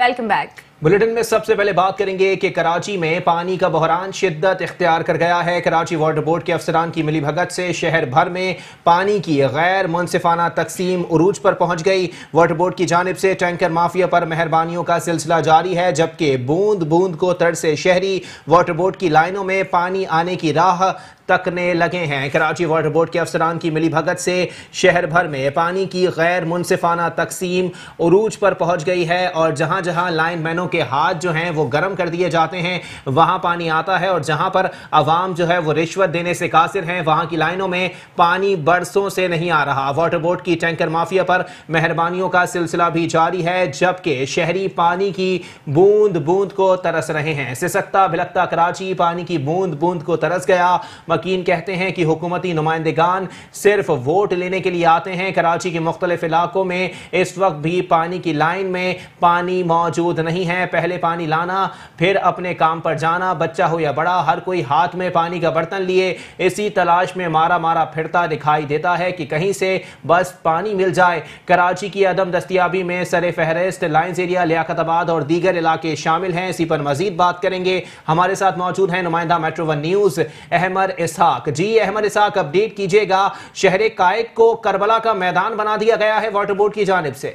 Welcome back. Bulletin में सबसे पहले बात करेंगे कि कराची में पानी का बहरान शिद्दत इख्तियार कर गया है। कराची वाटर बोर्ड के अफसरान की मिलीभगत से शहर भर में पानी की गैर मुनसिफाना तकसीम उरूज पर पहुंच गई। वाटर बोर्ड की जानिब से टैंकर माफिया पर मेहरबानियों का सिलसिला जारी है, जबकि बूंद बूंद को तर्ज से शहरी वाटर बोर्ड की लाइनों में पानी आने की राह तकने लगे हैं। कराची वाटर बोर्ड के अफसरान की मिलीभगत से शहर भर में पानी की गैर मुनसिफाना तकसीम उरूज पर पहुंच गई है और जहां जहां लाइनमैनों के हाथ जो हैं वो गर्म कर दिए जाते हैं वहां पानी आता है, और जहां पर अवाम जो है वो रिश्वत देने से कासिर हैं वहां की लाइनों में पानी बरसों से नहीं आ रहा। वाटर बोर्ड की टैंकर माफिया पर मेहरबानियों का सिलसिला भी जारी है, जबकि शहरी पानी की बूंद बूंद को तरस रहे हैं। सिसकता भिलकता कराची पानी की बूंद बूंद को तरस गया। वकील कहते हैं कि हुकूमती नुमाइंदेगान सिर्फ वोट लेने के लिए आते हैं। कराची के मुख्तलिफ इलाकों में इस वक्त भी पानी की लाइन में पानी मौजूद नहीं है। पहले पानी लाना फिर अपने काम पर जाना, बच्चा हो या बड़ा हर कोई हाथ में पानी का बर्तन लिए इसी तलाश में मारा मारा फिरता दिखाई देता है कि कहीं से बस पानी मिल जाए। कराची की अदम दस्तियाबी में सरे फहरिस्त लाइन्स एरिया, लियाकताबाद और दीगर इलाके शामिल हैं। इसी पर मजीद बात करेंगे। हमारे साथ मौजूद हैं नुमाइंदा मेट्रो वन न्यूज अहमद इसहाक। जी अहमद इसहाक, अपडेट कीजिएगा। शहर कायद को करबला का मैदान बना दिया गया है वाटर बोर्ड की जानिब से।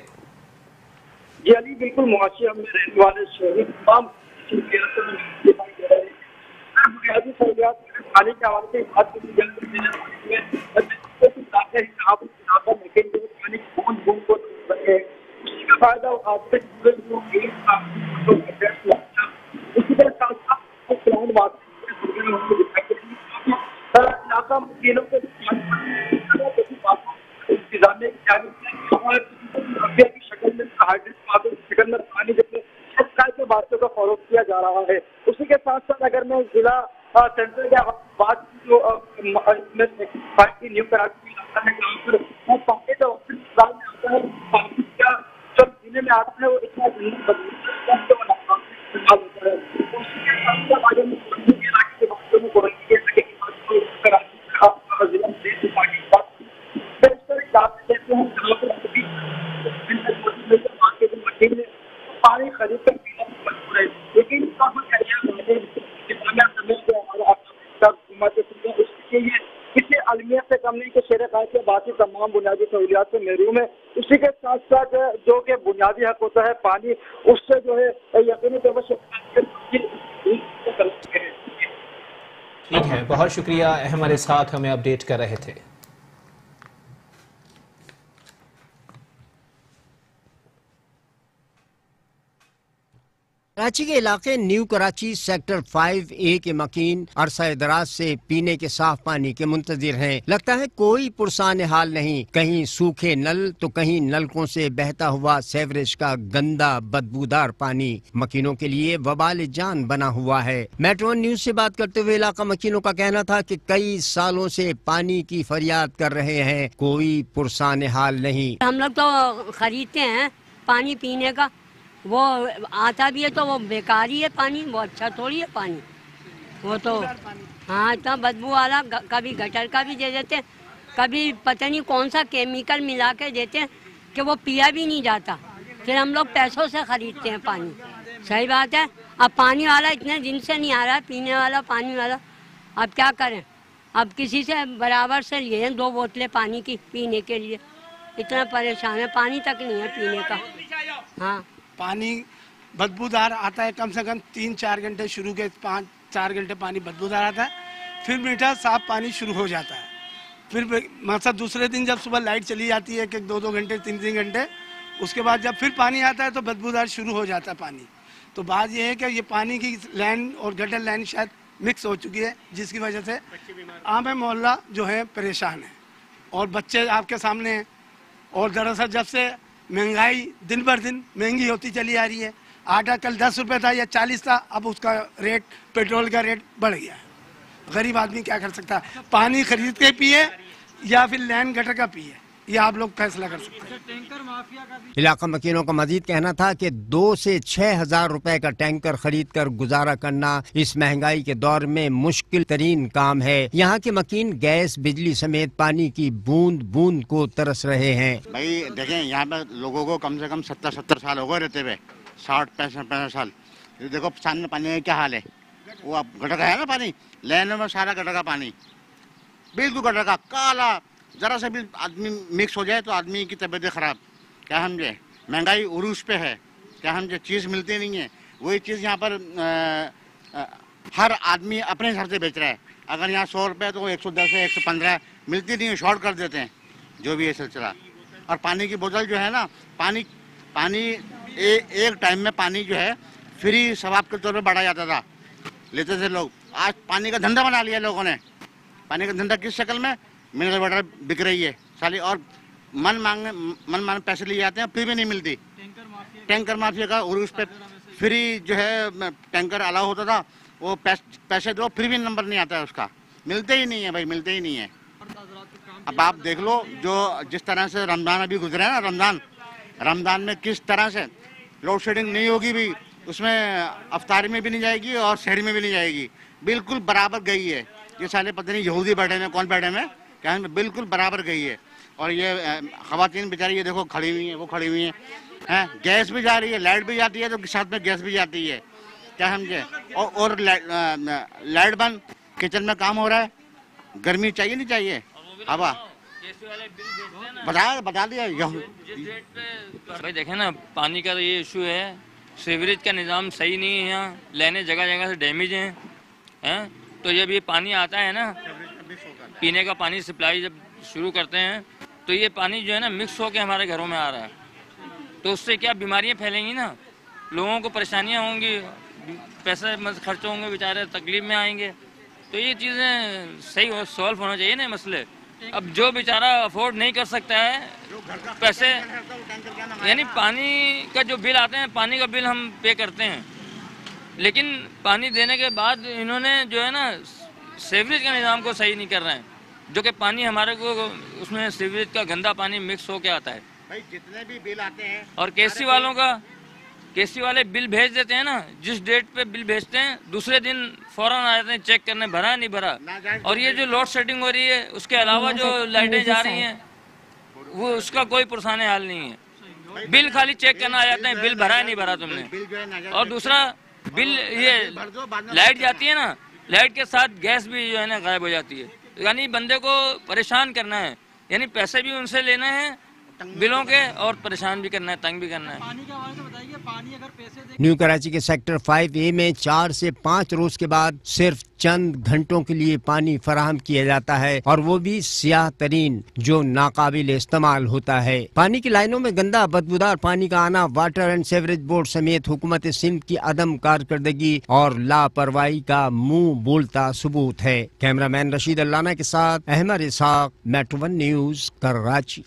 जी अली, बिल्कुल मुआशिया में रहने वाले शहरी तमाम बुनियादी सहूलियात पानी के हवाले से बात पानी बूंद बूंद को उसी का फायदा उठाते उसी के साथ साथ इलाका मकीनों के इंतजामिया की जानिब की शक्ल में शक्ल में पानी के बातों का फरोग किया जा रहा है। उसी के साथ साथ अगर मैं जिला सेंटर के बात जो न्यू कराची आता है जहाँ पर वो पानी का आता है, पानी का जब जीने में आता है वो इतना होता है। उसी के साथ साथ अगर इलाके के बातों में पानी खरीद कर पीना मजबूर है, लेकिन उसके लिए किसी अलमियत से कम नहीं कि शहर कायद के बाकी तमाम बुनियादी सहूलियात से महरूम है। उसी के साथ साथ जो कि बुनियादी हक होता है पानी, उससे जो है यकीनी तौर पर ठीक है, बहुत शुक्रिया अहमद इसहाक, हमें अपडेट कर रहे थे। कराची के इलाके न्यू कराची सेक्टर 5A के मकीन अरसा दराज से पीने के साफ पानी के मुंतजिर हैं। लगता है कोई पुरसान हाल नहीं, कहीं सूखे नल तो कहीं नलकों से बहता हुआ सेवरेज का गंदा बदबूदार पानी मकीनों के लिए वबाल जान बना हुआ है। मेट्रो न्यूज से बात करते हुए इलाका मकीनों का कहना था कि कई सालों से पानी की फरियाद कर रहे हैं, कोई पुरसान हाल नहीं। हम लोग तो खरीदते हैं पानी पीने का, वो आता भी है तो वो बेकार ही है पानी, वो अच्छा थोड़ी है पानी। वो तो हाँ इतना बदबू वाला, कभी गटर का भी दे देते, कभी पता नहीं कौन सा केमिकल मिला के देते हैं कि वो पिया भी नहीं जाता। फिर हम लोग पैसों से खरीदते हैं पानी। सही बात है, अब पानी वाला इतने दिन से नहीं आ रहा है, पीने वाला पानी वाला। अब क्या करें, अब किसी से बराबर से लिए 2 बोतलें पानी की पीने के लिए, इतना परेशान है, पानी तक नहीं है पीने का। हाँ पानी बदबूदार आता है, कम से कम 3-4 घंटे, शुरू के 5-4 घंटे पानी बदबूदार आता है, फिर मीठा साफ पानी शुरू हो जाता है। फिर मतलब दूसरे दिन जब सुबह लाइट चली जाती है कि 2-2 घंटे 3-3 घंटे, उसके बाद जब फिर पानी आता है तो बदबूदार शुरू हो जाता है पानी। तो बात यह है कि ये पानी की लाइन और गटर लाइन शायद मिक्स हो चुकी है, जिसकी वजह से आम मोहल्ला जो है परेशान है और बच्चे आपके सामने हैं। और दरअसल जब से महंगाई दिन बर दिन महंगी होती चली आ रही है, आटा कल 10 रुपये था या 40 था, अब उसका रेट, पेट्रोल का रेट बढ़ गया है। गरीब आदमी क्या कर सकता है, पानी खरीद के पिए या फिर लाइन गटर का पिए, ये आप लोग फैसला कर सकते हैं। टैंकर माफिया का भी इलाका मकीनों का मजीद कहना था कि 2 से 6 हजार रुपए का टैंकर खरीद कर गुजारा करना इस महंगाई के दौर में मुश्किल तरीन काम है। यहाँ के मकीन गैस, बिजली समेत पानी की बूंद बूंद को तरस रहे हैं। भाई देखें, यहाँ पे लोगों को कम से कम 70-70 साल हो गए रहते हुए, 60-65 साल। ये देखो सामने पानी का क्या हाल है, वो अब गटर का है ना पानी, लेने में सारा गटर का पानी, बिल्कुल गटर का काला, जरा सा भी आदमी मिक्स हो जाए तो आदमी की तबीयत खराब। क्या समझे, महंगाई उरूज पे है, क्या समझे, चीज़ मिलती नहीं है। वही चीज़ यहाँ पर हर आदमी अपने हिसाब से बेच रहा है। अगर यहाँ 100 रुपये तो 110 है, 115 मिलती नहीं है, शॉर्ट कर देते हैं, जो भी है सिलसिला। और पानी की बोतल जो है ना, पानी एक टाइम में पानी जो है फ्री सवाब के तौर पर बांटा जाता था, लेते थे लोग। आज पानी का धंधा बना लिया लोगों ने। पानी का धंधा किस शक्ल में, मिनरल वाटर बिक रही है साली, और मन मांग पैसे लिए जाते हैं, फिर भी नहीं मिलती। टैंकर माफिया का उरूज पे फ्री जो है टैंकर अलाउ होता था, वो पैसे दो फिर भी नंबर नहीं आता है उसका, मिलते ही नहीं है भाई, मिलते ही नहीं है। अब आप देख लो जो जिस तरह से रमज़ान अभी गुजरा है ना, रमज़ान में किस तरह से लोड शेडिंग नहीं होगी भी, उसमें अफ्तारी में भी नहीं जाएगी और शहरी में भी नहीं जाएगी, बिल्कुल बराबर गई है। ये साले पता नहीं यहूदी बैठे हैं कौन बैठे हैं, क्या बिल्कुल बराबर गई है। और ये ख़वातीन बेचारी ये देखो खड़ी हुई हैं, वो खड़ी हुई हैं, गैस भी जा रही है, लाइट भी जाती है, तो साथ में गैस भी जाती है, क्या समझे। और लाइट बंद, किचन में काम हो रहा है, गर्मी चाहिए नहीं चाहिए, हवा बता दिया। भाई देखें ना, पानी का ये इशू है, सीवरेज का निज़ाम सही नहीं है, यहाँ लेने जगह जगह से डैमेज हैं। तो जब ये पानी आता है ना, पीने का पानी सप्लाई जब शुरू करते हैं, तो ये पानी जो है ना मिक्स होकर हमारे घरों में आ रहा है, तो उससे क्या बीमारियाँ फैलेंगी ना, लोगों को परेशानियाँ होंगी, पैसे खर्च होंगे, बेचारे तकलीफ में आएंगे। तो ये चीज़ें सही सॉल्व होना चाहिए ना मसले। अब जो बेचारा अफोर्ड नहीं कर सकता है पैसे, यानी पानी का जो बिल आते हैं, पानी का बिल हम पे करते हैं, लेकिन पानी देने के बाद इन्होंने जो है ना सीवरेज का निज़ाम को सही नहीं कर रहे हैं, जो कि पानी हमारे को उसमें सीवरेज का गंदा पानी मिक्स होके आता है। भाई जितने भी बिल आते हैं, और केसी वाले बिल भेज देते हैं ना, जिस डेट पे बिल भेजते हैं दूसरे दिन फौरन आ जाते हैं चेक करने, भरा नहीं भरा। और ये जो लोड शेडिंग हो रही है, उसके अलावा जो लाइटें जा रही हैं, वो उसका कोई पुरसाने हाल नहीं है। बिल खाली चेक करना आ जाते हैं, बिल भरा नहीं भरा तुमने। और दूसरा बिल, ये लाइट जाती है ना, लाइट के साथ गैस भी जो है ना गायब हो जाती है। यानी बंदे को परेशान करना है, यानी पैसे भी उनसे लेना है बिलों के, और परेशान भी करना है, तंग भी करना है। पानी के हवाले से बताइए, पानी अगर पैसे न्यू कराची के सेक्टर 5A में 4 से 5 रोज के बाद सिर्फ चंद घंटों के लिए पानी फराहम किया जाता है, और वो भी सियाह तरीन जो नाकाबिल इस्तेमाल होता है। पानी की लाइनों में गंदा बदबूदार पानी का आना वाटर एंड सीवरेज बोर्ड समेत हुकूमत सिंध की अदम कारकर्दगी और लापरवाही का मुंह बोलता सबूत है। कैमरामैन रशीद अल्लाना के साथ Ahmed Isaq, metro 1 news, Karachi.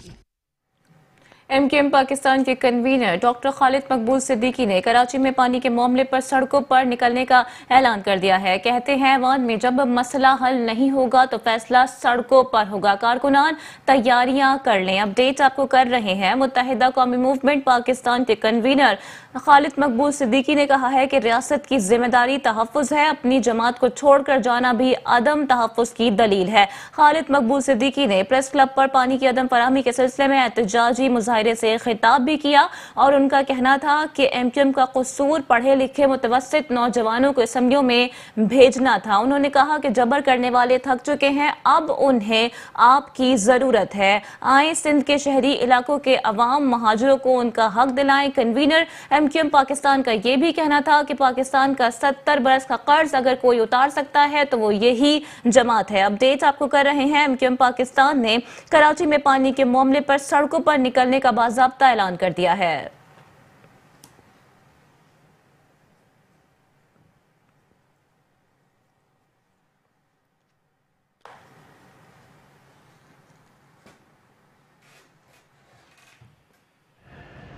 MKM Pakistan के कन्वीनर डॉक्टर खालिद मकबूल सिद्दीकी ने कराची में पानी के मामले पर सड़कों पर निकलने का ऐलान कर दिया है। कहते हैं ऐवान में जब मसला हल नहीं होगा तो फैसला सड़कों पर होगा, कारकुनान तैयारियां कर लें। अपडेट आपको कर रहे हैं। मुत्तहिदा कौमी मूवमेंट पाकिस्तान के कन्वीनर खालिद मकबूल सिद्दीकी ने कहा है कि रियासत की जिम्मेदारी तहफ़्फ़ुज़ है, अपनी जमात को छोड़कर जाना भी अदम तहफ़्फ़ुज़ की दलील है। खालिद मकबूल सिद्दीकी ने प्रेस क्लब पर पानी की अदम फराहमी के सिलसिले में एहतजाजी मुजाहिरे से खिताब भी किया, और उनका कहना था कि MKM का कसूर पढ़े लिखे मुतवस्सित नौजवानों को असम्बलियों में भेजना था। उन्होंने कहा कि जबर करने वाले थक चुके हैं, अब उन्हें आपकी जरूरत है। आए सिंध के शहरी इलाकों के अवाम महाजरों को उनका हक दिलाएं। कन्वीनर MKM पाकिस्तान का यह भी कहना था कि पाकिस्तान का 70 बरस का कर्ज अगर कोई उतार सकता है तो वो यही जमात है। अपडेट आपको कर रहे हैं। MKM पाकिस्तान ने कराची में पानी के मामले पर सड़कों पर निकलने का बाज़ाब्ता ऐलान कर दिया है।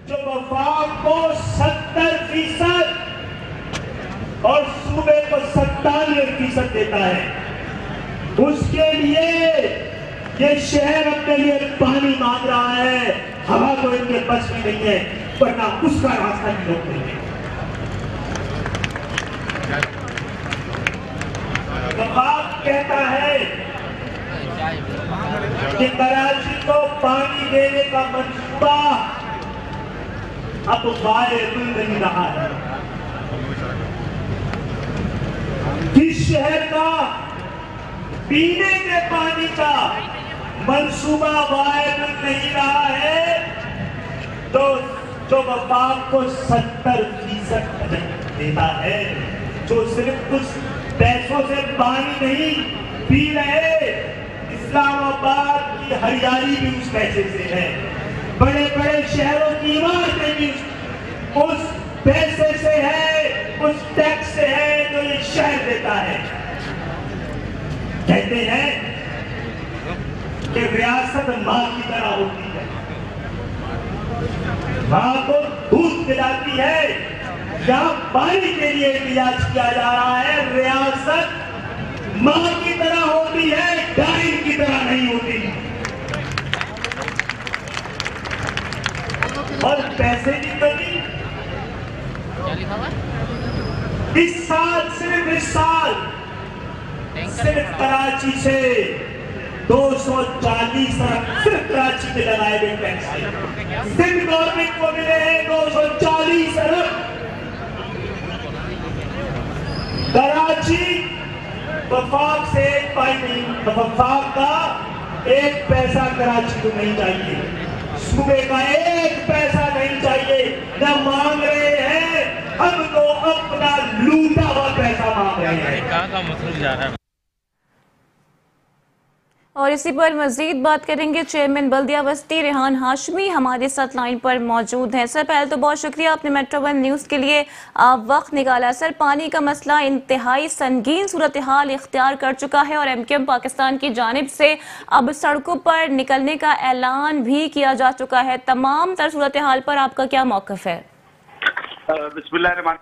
जो वफाक को 70% और सूबे को 97% देता है, उसके लिए ये शहर अपने लिए पानी मांग रहा है, हवा तो इनके बस में नहीं है, वरना उसका रास्ता नहीं रोक देंगे। वफाक कहता है कि कराची को पानी देने का मंसूबा अब वायबल नहीं रहा है। जिस शहर का पीने के पानी का मंसूबा वायबल नहीं रहा है, तो जो वफाक को 70% देता है, जो सिर्फ कुछ पैसों से पानी नहीं पी रहे, इस्लामाबाद की हरियाली भी उस पैसे से है, बड़े बड़े शहरों की इमारतें भी उस पैसे से है, उस टैक्स से है जो ये शहर देता है। कहते हैं कि रियासत मां की तरह होती है, मां को दूध पिलाती है, जहां पानी के लिए इलाज किया जा रहा है, रियासत मां की तरह होती है, डाइन की तरह नहीं होती। और पैसे की कमी इस साल सिर्फ कराची से 240 अरब सिर्फ कराची में लगाए गए टैक्स है। सिंध गवर्नमेंट को मिले हैं 240 अरब। कराची वफाक से एक पाई नहीं, वफाक का एक पैसा कराची को नहीं चाहिए, सूबे का एक पैसा नहीं चाहिए, न मांग रहे हैं, हम तो अपना लूटा हुआ पैसा मांग रहे हैं। कहाँ का मतलब जा रहा है। और इसी पर मजीद बात करेंगे। चेयरमैन बल्दिया बस्ती रेहान हाशमी हमारे साथ लाइन पर मौजूद हैं। सर, पहले तो बहुत शुक्रिया आपने मेट्रो वन न्यूज़ के लिए वक्त निकाला। सर, पानी का मसला इंतहाई संगीन सूरत हाल इख्तियार कर चुका है और MQM पाकिस्तान की जानिब से अब सड़कों पर निकलने का ऐलान भी किया जा चुका है। तमाम तर सूरत हाल पर आपका क्या मौक़िफ़ है? बिस्मिल्लाह।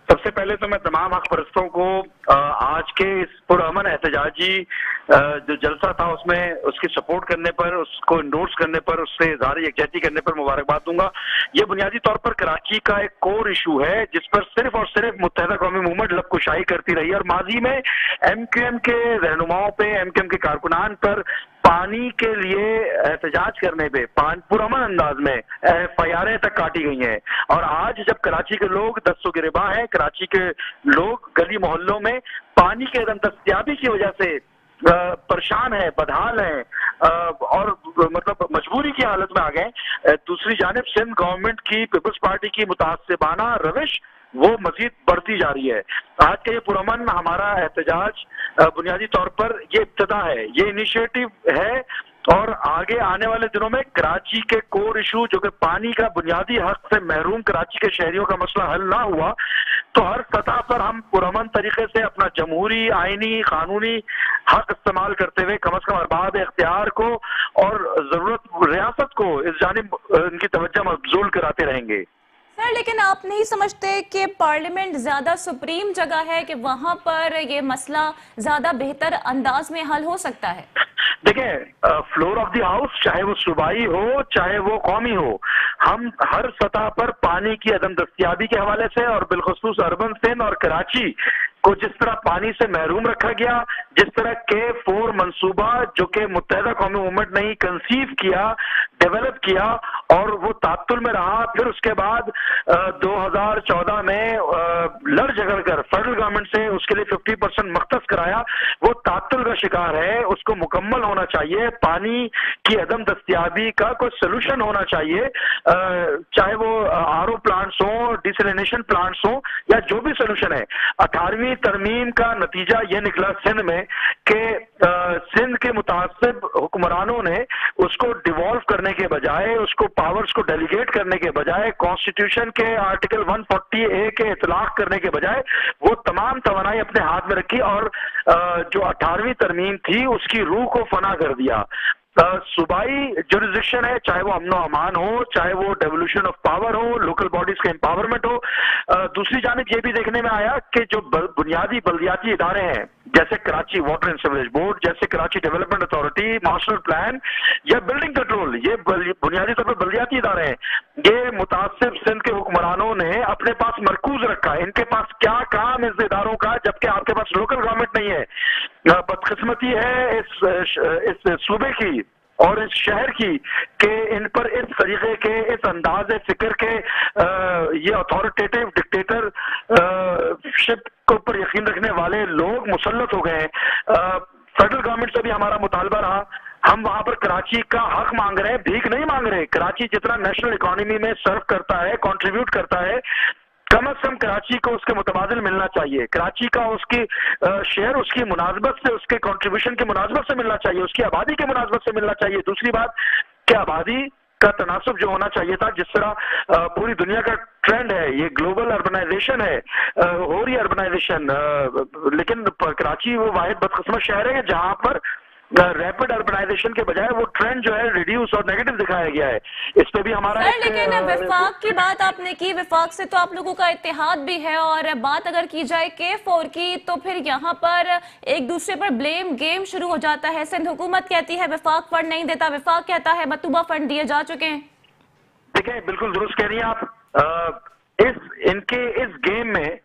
सबसे पहले तो मैं तमाम हक परस्तों को आज के इस पुरअमन एहतजाजी जो जलसा था उसमें उसकी सपोर्ट करने पर, उसको इंडोर्स करने पर, उससे इज़हार यकजहती करने पर मुबारकबाद दूंगा। ये बुनियादी तौर पर कराची का एक कोर इशू है जिस पर सिर्फ और सिर्फ मुत्तहिदा कौमी मूवमेंट लबकुशाई करती रही और माजी में MQM के रहनुमाओं पे, MQM के कारकुनान पर पानी के लिए एहतजाज करने पे पुरअमन अंदाज में FIR तक काटी गई हैं। और आज जब कराची के लोग दस्तों गिरबा हैं, कराची के लोग गली मोहल्लों में पानी के अदम दस्तयाबी की वजह से परेशान है, बदहाल है और मतलब मजबूरी की हालत में आ गए। दूसरी जानिब सिंध गवर्नमेंट की, पीपल्स पार्टी की मुतहस्सिबाना रविश वो मजीद बढ़ती जा रही है। आज का ये पुरअमन हमारा एहतजाज बुनियादी तौर पर ये इब्तिदा है, ये इनिशिएटिव है और आगे आने वाले दिनों में कराची के कोर इशू जो कि पानी का बुनियादी हक से महरूम कराची के शहरियों का मसला हल ना हुआ, तो हर सतह पर हम पुरअमन तरीके से अपना जमहूरी, आईनी, कानूनी हक इस्तेमाल करते हुए कम अज कम अरबाब इख्तियार को और जरूरत रियासत को इस जानिब इनकी तवज्जो मबजूल कराते रहेंगे। सर, लेकिन आप नहीं समझते कि पार्लियामेंट ज्यादा सुप्रीम जगह है कि वहां पर ये मसला ज्यादा बेहतर अंदाज में हल हो सकता है? देखें, फ्लोर ऑफ द हाउस चाहे वो सूबाई हो चाहे वो कौमी हो, हम हर सतह पर पानी की अदम दस्तयाबी के हवाले से और बिलखुसूस अर्बन सिंध और कराची को जिस तरह पानी से महरूम रखा गया, जिस तरह K4 मंसूबा जो कि मुत्तहिदा कौमी मूवमेंट ने ही कंसीव किया, डेवलप किया और वो तात्तुल में रहा, फिर उसके बाद 2014 में लड़ झगड़ कर फेडरल गवर्नमेंट से उसके लिए 50% मख्तस कराया, वो तात्तुल का शिकार है। उसको मुकम्मल होना चाहिए। पानी की अदम दस्तयाबी का कोई सोल्यूशन होना चाहिए, चाहे वो RO प्लांट्स हो, डिसलिनेशन प्लांट्स हो या जो भी सोल्यूशन है। 18वीं तरमीम का नतीजा यह निकला सिंध में कि सिंध के मुतासिब हुक्मरानों ने उसको डिवॉल्व करने के बजाय, उसको पावर्स को डेलीगेट करने के बजाय, कॉन्स्टिट्यूशन के आर्टिकल 140A के इतलाक करने के बजाय वो तमाम तवानाई अपने हाथ में रखी और जो 18वीं तरमीम थी उसकी रूह को फना कर दिया। सूबाई जुरिस्डिक्शन है, चाहे वो अमनो अमान हो, चाहे वो डेवोल्यूशन ऑफ पावर हो, लोकल बॉडीज का एम्पावरमेंट हो। दूसरी जानिब ये भी देखने में आया कि जो बुनियादी बल्दियाती इदारे हैं जैसे Karachi water and sewerage board, जैसे Karachi development authority, master plan या बिल्डिंग कंट्रोल, ये बुनियादी तौर पर बल्दियाती इदारे हैं। ये मुतासिब सिंध के हुक्मरानों ने अपने पास मरकूज रखा है। इनके पास क्या काम इस इदारों का, जबकि आपके पास लोकल गवर्नमेंट नहीं है। बदकिस्मती है इस सूबे की और इस शहर की कि इन पर इस तरीके के, इस अंदाज फिक्र के ये अथॉरिटेटिव डिक्टेटरशिप के ऊपर यकीन रखने वाले लोग मुसल्लत हो गए हैं। फेडरल गवर्नमेंट से भी हमारा मुतालबा रहा, हम वहां पर कराची का हक मांग रहे हैं, भीख नहीं मांग रहे। कराची जितना नेशनल इकोनॉमी में सर्व करता है, कंट्रीब्यूट करता है, कम से कम कराची को उसके मुतबादिल मिलना चाहिए। कराची का उसकी शेयर उसकी मुनासबत से, उसके कंट्रीब्यूशन की मुनासबत से मिलना चाहिए, उसकी आबादी की मुनासबत से मिलना चाहिए। दूसरी बात कि आबादी का तनासुब जो होना चाहिए था, जिस तरह पूरी दुनिया का ट्रेंड है, ये ग्लोबल अर्बनाइजेशन है, हो रही अर्बनाइजेशन, लेकिन कराची वो वाहिद बदकिस्मत शहर है जहां पर रैपिड अर्बनाइजेशन के बजाय वो ट्रेंड जो है रिड्यूस और नेगेटिव दिखाया गया है। इस पे भी हमारा लेकिन विफाक की बात आपने की, विफाक से तो आप लोगों का इत्तेहाद भी है, और बात अगर की जाए K4 की तो फिर यहाँ पर एक दूसरे पर ब्लेम गेम शुरू हो जाता है। सिंध हुकूमत कहती है विफाक फंड नहीं देता, विफाक कहता है मतूबा फंड दिए जा चुके हैं। देखिए, बिल्कुल दुरुस्त कह रही हैं आप। इनके इस गेम में,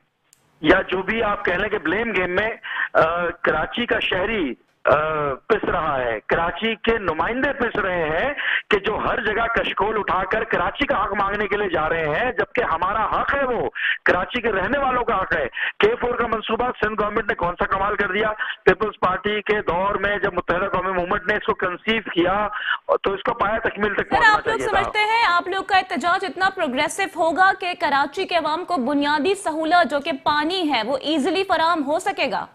या जो भी आप कह लें कि ब्लेम गेम में, कराची का शहरी पिस रहा है, कराची के नुमाइंदे पिस रहे हैं कि जो हर जगह कशकोल उठाकर कराची का हक मांगने के लिए जा रहे हैं, जबकि हमारा हक है, वो कराची के रहने वालों का हक है। K4 का मंसूबा सिंध गवर्नमेंट ने कौन सा कमाल कर दिया। पीपल्स पार्टी के दौर में जब मुत्तहिदा कौमी मूवमेंट ने इसको कंसीव किया तो इसको पाया तकमील तक पहुंचना आप लोग समझते हैं आप लोग का एहतजाज इतना प्रोग्रेसिव होगा कि कराची के अवाम को बुनियादी सहूलत जो कि पानी है वो इजीली फराहम हो सकेगा?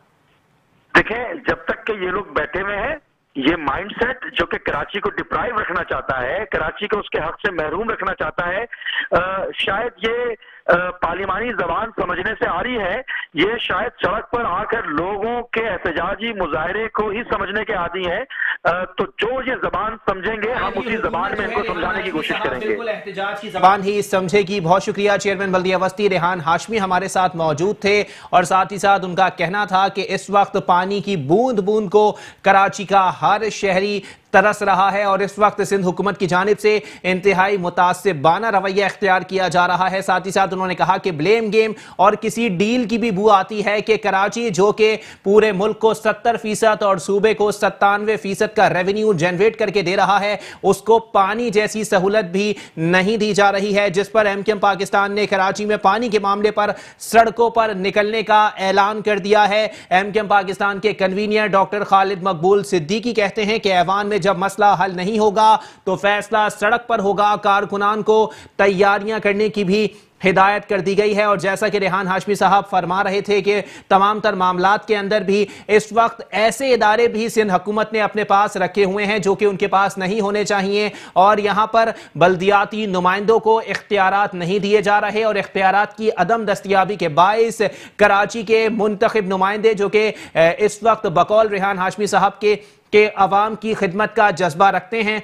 देखें, जब तक के ये लोग बैठे हुए हैं, ये माइंडसेट जो कि कराची को डिप्राइव रखना चाहता है, कराची को उसके हक से महरूम रखना चाहता है, शायद ये पार्लिमानी जबान समझने से आ रही है, ये शायद सड़क पर आकर लोगों के एहतजाजी मुजाहरे को ही समझने के आदी हैं। तो जो ये जबान समझेंगे हम उसी जबान में इनको समझाने की कोशिश करेंगे। बिल्कुल एहतजाज की जबान ही समझेगी। बहुत शुक्रिया चेयरमैन बल्दिया वस्ती रेहान हाशमी हमारे साथ मौजूद थे, और साथ ही साथ उनका कहना था कि इस वक्त पानी की बूंद बूंद को कराची का हर शहरी तरस रहा है, और इस वक्त सिंध हुकूमत की जानिब से इंतहाई मुतासिबाना रवैया इख्तियार किया जा रहा है। साथ ही साथ उन्होंने कहा कि ब्लेम गेम और किसी डील की भी बू आती है कि कराची जो कि पूरे मुल्क को 70% और सूबे को 97% का रेवेन्यू जनरेट करके दे रहा है, उसको पानी जैसी सहूलत भी नहीं दी जा रही है, जिस पर MQM पाकिस्तान ने कराची में पानी के मामले पर सड़कों पर निकलने का ऐलान कर दिया है। MQM पाकिस्तान के कन्वीनर डॉक्टर खालिद मकबूल सिद्दीकी कहते हैं कि ऐवान में जब मसला हल नहीं होगा तो फैसला सड़क पर होगा। कारकुनान को तैयारियां करने की भी हिदायत कर दी गई है, और जैसा कि रेहान हाशमी साहब फरमा रहे थे कि तमाम तर मामलात के अंदर भी इस वक्त ऐसे इदारे भी सिंध हुकूमत ने अपने पास रखे हुए हैं जो कि उनके पास नहीं होने चाहिए, और यहां पर बल्दियाती नुमाइंदों को इख्तियारात नहीं दिए जा रहे, और इख्तियारात की अदम दस्तयाबी के बाइस कराची के मुंतखब नुमाइंदे जो कि इस वक्त बकौल रेहान हाशमी साहब के अवाम की खिदमत का जज्बा रखते हैं,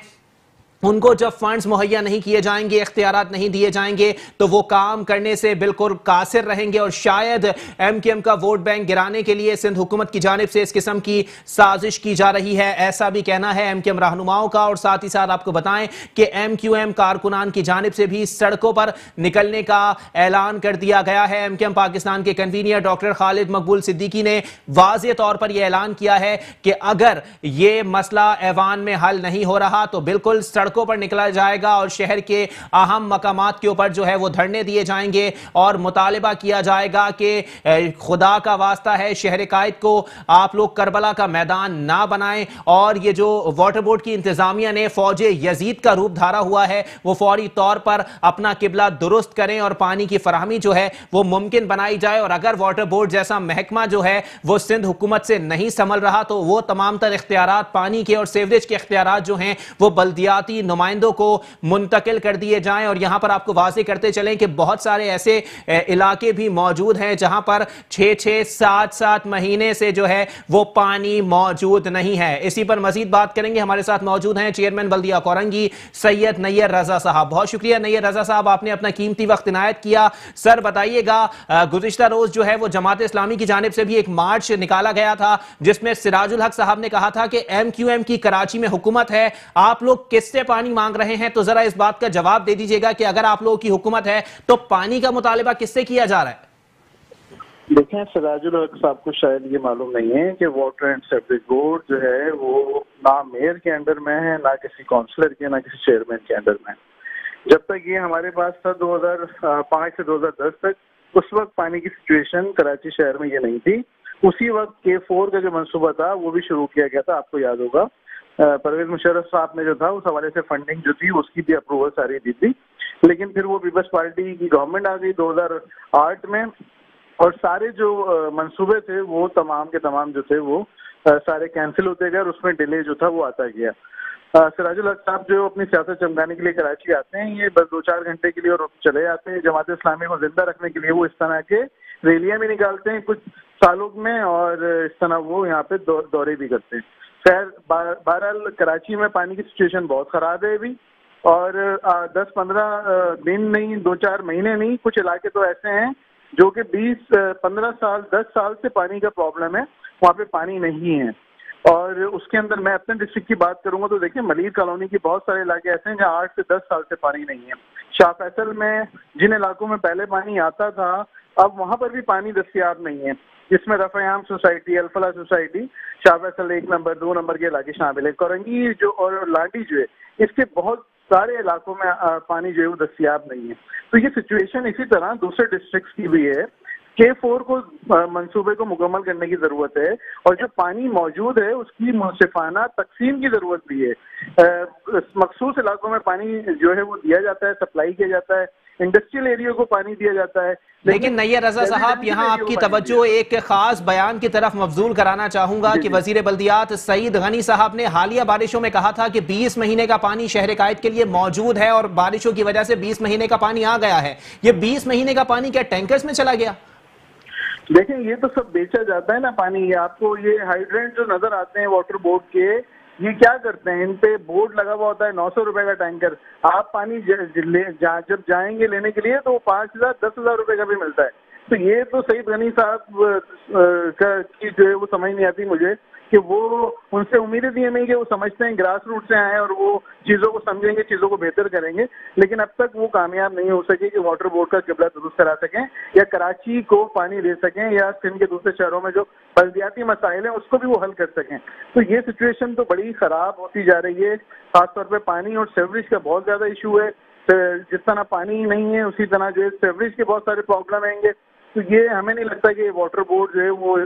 उनको जब फंड्स मुहैया नहीं किए जाएंगे, इख्तियारात नहीं दिए जाएंगे, तो वो काम करने से बिल्कुल कासिर रहेंगे, और शायद MQM का वोट बैंक गिराने के लिए सिंध हुकूमत की जानिब से इस किस्म की साजिश की जा रही है, ऐसा भी कहना है MQM रहनुमाओं का। और साथ ही साथ आपको बताएं कि MQM कारकुनान की जानिब से भी सड़कों पर निकलने का ऐलान कर दिया गया है। MQM पाकिस्तान के कन्वीनर डॉक्टर खालिद मकबूल सिद्दीकी ने वाज़ेह तौर पर यह ऐलान किया है कि अगर ये मसला ऐवान में हल नहीं हो रहा तो बिल्कुल सड़कों पर निकला जाएगा, और शहर के अहम मकामात के ऊपर जो है वो धरने दिए जाएंगे, और मुतालिबा किया जाएगा कि खुदा का वास्ता है शहर कायद को आप लोग करबला का मैदान ना बनाएं, और ये जो वाटर बोर्ड की इंतजामिया ने फौज यजीद का रूप धारा हुआ है वो फौरी तौर पर अपना किबला दुरुस्त करें, और पानी की फराहमी जो है वो मुमकिन बनाई जाए। और अगर वाटर बोर्ड जैसा महकमा जो है वो सिंध हुकूमत से नहीं संभल रहा तो वो तमाम तर इख्तियारात पानी के और सीवरेज के इख्तियारात जो हैं वो बल्दियाती नुमाइंदों को मुंतकिल कर दिए जाएं। और यहां पर आपको वाज़ेह करते चलें कि बहुत सारे ऐसे इलाके भी मौजूद हैं जहां पर 6-6, 7-7 महीने से जो है वो पानी मौजूद नहीं है। इसी पर मजीद बात करेंगे, हमारे साथ मौजूद हैं चेयरमैन बल्दिया कोरंगी सैयद नैयर रजा साहब। बहुत शुक्रिया नैयर रजा साहब, आपने अपना कीमती वक्त इनायत किया। सर बताइएगा, गुज़िश्ता रोज जो है वो जमात इस्लामी की जानिब से भी एक मार्च निकाला गया था जिसमें सिराजुल हक साहब ने कहा था कि MQM की कराची में हुकूमत है, आप लोग किससे पानी मांग रहे हैं? तो जरा इस बात का जवाब दे दीजिएगा कि अगर आप लोगों की हुकूमत है तो पानी का मुतालिबा किससे किया जा रहा है? देखें सिराजुल हक साहब को शायद ये मालूम नहीं है कि वाटर एंड सीवरेज बोर्ड जो है वो ना मेयर के अंडर में है, ना किसी काउंसलर के, ना किसी चेयरमैन के अंडर में। जब तक ये हमारे पास था 2005 से 2010 तक, उस वक्त पानी की सिचुएशन कराची शहर में ये नहीं थी। उसी वक्त K4 का जो मंसूबा था वो भी शुरू किया गया था, आपको याद होगा। परवेज मुशर्रफ साहब ने जो था उस हवाले से फंडिंग जो थी उसकी भी अप्रूवल सारी दी थी, लेकिन फिर वो पीपल्स पार्टी की गवर्नमेंट आ गई 2008 में, और सारे जो मंसूबे थे वो तमाम के तमाम जो थे वो सारे कैंसिल होते गए और उसमें डिले जो था वो आता गया। सिराजुल हक साहब जो अपनी सियासत चमकाने के लिए कराची आते हैं, ये बस 2-4 घंटे के लिए और चले जाते हैं। जमात इस्लामी को जिंदा रखने के लिए वो इस तरह के रैलियां भी निकालते हैं कुछ सालों में, और इस तरह वो यहाँ पे दौरे भी करते हैं। खैर बहरहाल कराची में पानी की सिचुएशन बहुत खराब है अभी, और 10-15 दिन नहीं, 2-4 महीने नहीं, कुछ इलाके तो ऐसे हैं जो कि 20-15 साल 10 साल से पानी का प्रॉब्लम है, वहाँ पे पानी नहीं है। और उसके अंदर मैं अपने डिस्ट्रिक्ट की बात करूंगा तो देखिए मलिर कॉलोनी की बहुत सारे इलाके ऐसे हैं जहाँ 8 से 10 साल से पानी नहीं है। शाह फैसल में जिन इलाकों में पहले पानी आता था, अब वहाँ पर भी पानी दस्तियाब नहीं है, जिसमें रफ़ायाम society, Alfalah society, Shah Faisal 1 number 2 number के इलाके शामिल है। कोरंगी जो और लाडी जो है, इसके बहुत सारे इलाकों में पानी जो है वो दस्तियाब नहीं है। तो ये सिचुएशन इसी तरह दूसरे डिस्ट्रिक्ट्स की भी है। K4 को मंसूबे को मुकम्मल करने की जरूरत है, और जो पानी मौजूद है उसकी मुनसिफाना तकसीम की जरूरत भी है। मखसूस इलाकों में पानी जो है वो दिया जाता है, सप्लाई किया जाता है, इंडस्ट्रियल एरिया को पानी दिया जाता है। लेकिन नैयर रजा साहब, यहाँ आपकी तवज्जो एक खास बयान की तरफ मबजूल कराना चाहूंगा कि वजीर बल्दियात सईद गनी साहब ने हालिया बारिशों में कहा था कि 20 महीने का पानी शहर कायद के लिए मौजूद है, और बारिशों की वजह से 20 महीने का पानी आ गया है। ये 20 महीने का पानी क्या टैंकर्स में चला गया? देखें ये तो सब बेचा जाता है ना पानी। ये आपको ये हाइड्रेंट जो नजर आते हैं वाटर बोर्ड के, ये क्या करते हैं, इन पे बोर्ड लगा हुआ होता है 900 रुपए का टैंकर। आप पानी जब जाएंगे लेने के लिए तो 5,000-10,000 रुपए का भी मिलता है। तो ये तो सईद गनी साहब की जो है वो समझ नहीं आती मुझे कि वो उनसे उम्मीदें दी नहीं कि वो समझते हैं ग्रास रूट से आए और वो चीज़ों को समझेंगे, चीज़ों को बेहतर करेंगे, लेकिन अब तक वो कामयाब नहीं हो सके कि वाटर बोर्ड का किबला दुरुस्त करा सकें या कराची को पानी दे सकें या सिंध के दूसरे शहरों में जो बल्दियाती मसाइल हैं उसको भी वो हल कर सकें। तो ये सिचुएशन तो बड़ी ख़राब होती जा रही है। खासतौर पर पानी और सीवरेज का बहुत ज़्यादा इशू है। जिस तरह पानी नहीं है उसी तरह जो है सीवरेज के बहुत सारे प्रॉब्लम आएंगे। तो ये हमें नहीं लगता कि वाटर बोर्ड जो है वो